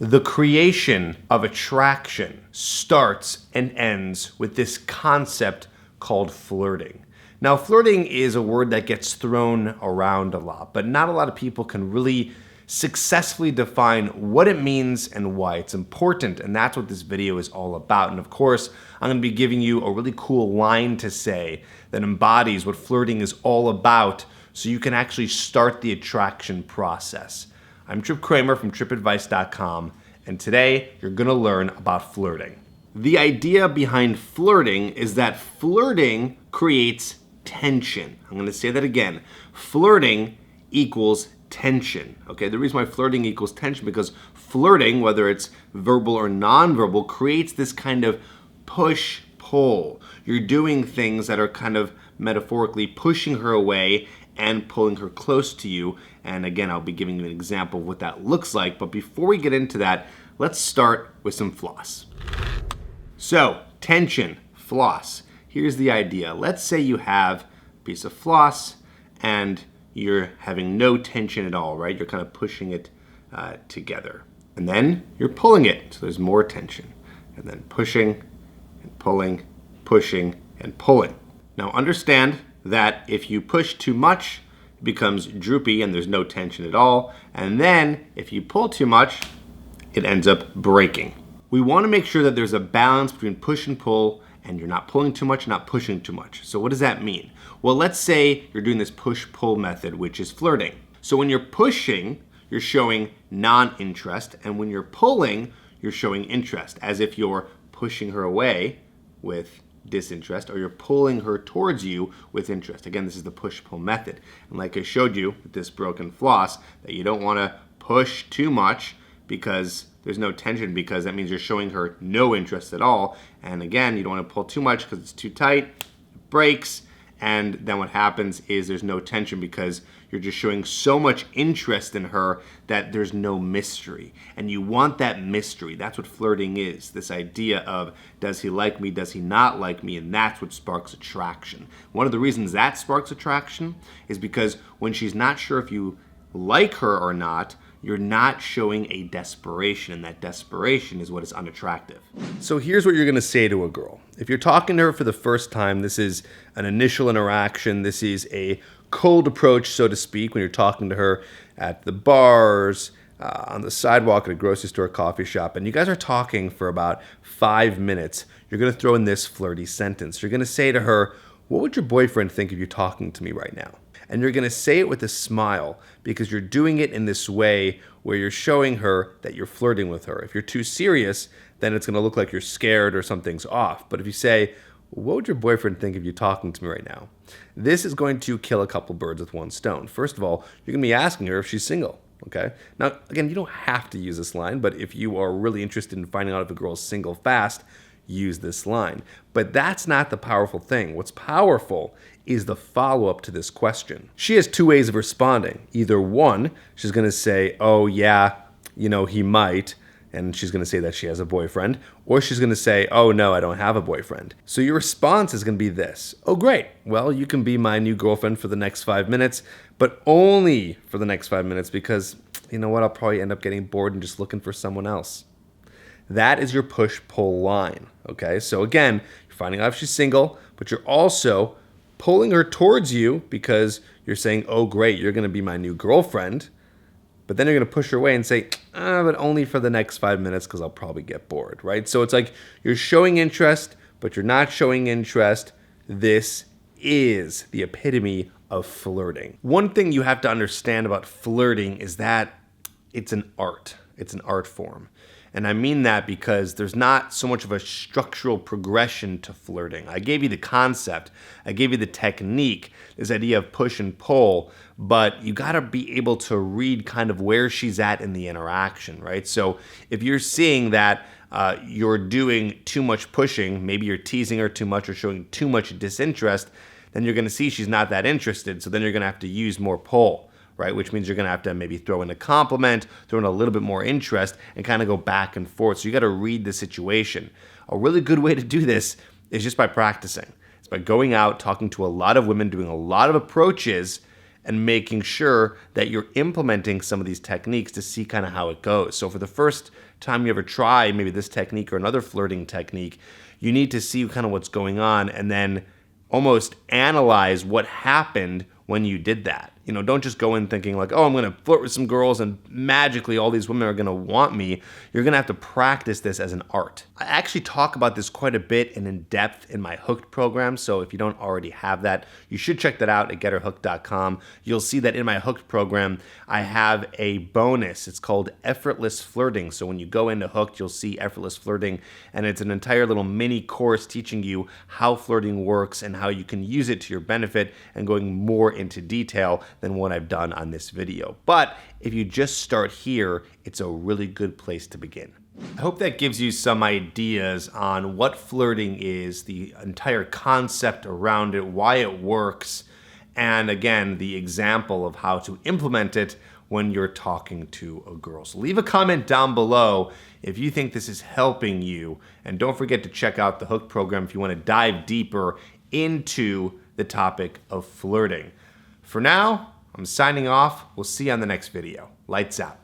The creation of attraction starts and ends with this concept called flirting. Now, flirting is a word that gets thrown around a lot, but not a lot of people can really successfully define what it means and why it's important, and that's what this video is all about. And of course, I'm going to be giving you a really cool line to say that embodies what flirting is all about, so you can actually start the attraction process. I'm Tripp Kramer from trippadvice.com, and today you're going to learn about flirting. The idea behind flirting is that flirting creates tension. I'm going to say that again. Flirting equals tension. Okay, the reason why flirting equals tension, because flirting, whether it's verbal or nonverbal, creates this kind of push-pull. You're doing things that are kind of metaphorically pushing her away and pulling her close to you. And again, I'll be giving you an example of what that looks like. But before we get into that, let's start with some floss. So, tension, floss. Here's the idea. Let's say you have a piece of floss and you're having no tension at all, right? You're kind of pushing it together. And then you're pulling it, so there's more tension. And then pushing and pulling, pushing and pulling. Now understand that if you push too much, it becomes droopy and there's no tension at all. And then if you pull too much, it ends up breaking. We want to make sure that there's a balance between push and pull, and you're not pulling too much, not pushing too much. So what does that mean? Well, let's say you're doing this push-pull method, which is flirting. So when you're pushing, you're showing non-interest, and when you're pulling, you're showing interest, as if you're pushing her away with disinterest, or you're pulling her towards you with interest. Again, this is the push-pull method. And like I showed you with this broken floss, that you don't want to push too much because there's no tension, because that means you're showing her no interest at all. And again, you don't want to pull too much because it's too tight, it breaks, and then what happens is there's no tension because you're just showing so much interest in her that there's no mystery. And you want that mystery. That's what flirting is, this idea of, does he like me, does he not like me, and that's what sparks attraction. One of the reasons that sparks attraction is because when she's not sure if you like her or not, you're not showing a desperation, and that desperation is what is unattractive. So here's what you're gonna say to a girl. If you're talking to her for the first time, this is an initial interaction, this is a cold approach, so to speak, when you're talking to her at the bars, on the sidewalk, at a grocery store, coffee shop, and you guys are talking for about 5 minutes, you're gonna throw in this flirty sentence. You're gonna say to her, what would your boyfriend think of you talking to me right now? And you're going to say it with a smile, because you're doing it in this way where you're showing her that you're flirting with her. If you're too serious, then it's going to look like you're scared or something's off. But if you say, what would your boyfriend think of you talking to me right now? This is going to kill a couple birds with one stone. First of all, you're going to be asking her if she's single. Okay. Now, again, you don't have to use this line, but if you are really interested in finding out if a girl's single fast, use this line. But that's not the powerful thing. What's powerful is the follow-up to this question. She has two ways of responding. Either one, she's going to say, oh yeah, you know, he might, and she's going to say that she has a boyfriend, or she's going to say, oh no, I don't have a boyfriend. So your response is going to be this: oh great, well, you can be my new girlfriend for the next 5 minutes, but only for the next 5 minutes, because you know what, I'll probably end up getting bored and just looking for someone else. That is your push-pull line, okay? So again, you're finding out if she's single, but you're also pulling her towards you because you're saying, oh great, you're going to be my new girlfriend, but then you're going to push her away and say, but only for the next 5 minutes because I'll probably get bored, right? So it's like you're showing interest, but you're not showing interest. This is the epitome of flirting. One thing you have to understand about flirting is that it's an art. It's an art form. And I mean that because there's not so much of a structural progression to flirting. I gave you the concept, I gave you the technique, this idea of push and pull, but you gotta be able to read kind of where she's at in the interaction, right? So if you're seeing that you're doing too much pushing, maybe you're teasing her too much or showing too much disinterest, then you're gonna see she's not that interested, so then you're gonna have to use more pull. Right, which means you're going to have to maybe throw in a compliment, throw in a little bit more interest, and kind of go back and forth. So you got to read the situation. A really good way to do this is just by practicing. It's by going out, talking to a lot of women, doing a lot of approaches, and making sure that you're implementing some of these techniques to see kind of how it goes. So for the first time you ever try maybe this technique or another flirting technique, you need to see kind of what's going on and then almost analyze what happened when you did that. You know, don't just go in thinking like, oh, I'm going to flirt with some girls and magically all these women are going to want me. You're going to have to practice this as an art. I actually talk about this quite a bit and in depth in my Hooked program. So if you don't already have that, you should check that out at getherhooked.com. You'll see that in my Hooked program, I have a bonus. It's called Effortless Flirting. So when you go into Hooked, you'll see Effortless Flirting, and it's an entire little mini course teaching you how flirting works and how you can use it to your benefit and going more into detail than what I've done on this video. But if you just start here, it's a really good place to begin. I hope that gives you some ideas on what flirting is, the entire concept around it, why it works, and again, the example of how to implement it when you're talking to a girl. So leave a comment down below if you think this is helping you, and don't forget to check out the Hooked program if you want to dive deeper into the topic of flirting. For now, I'm signing off. We'll see you on the next video. Lights out.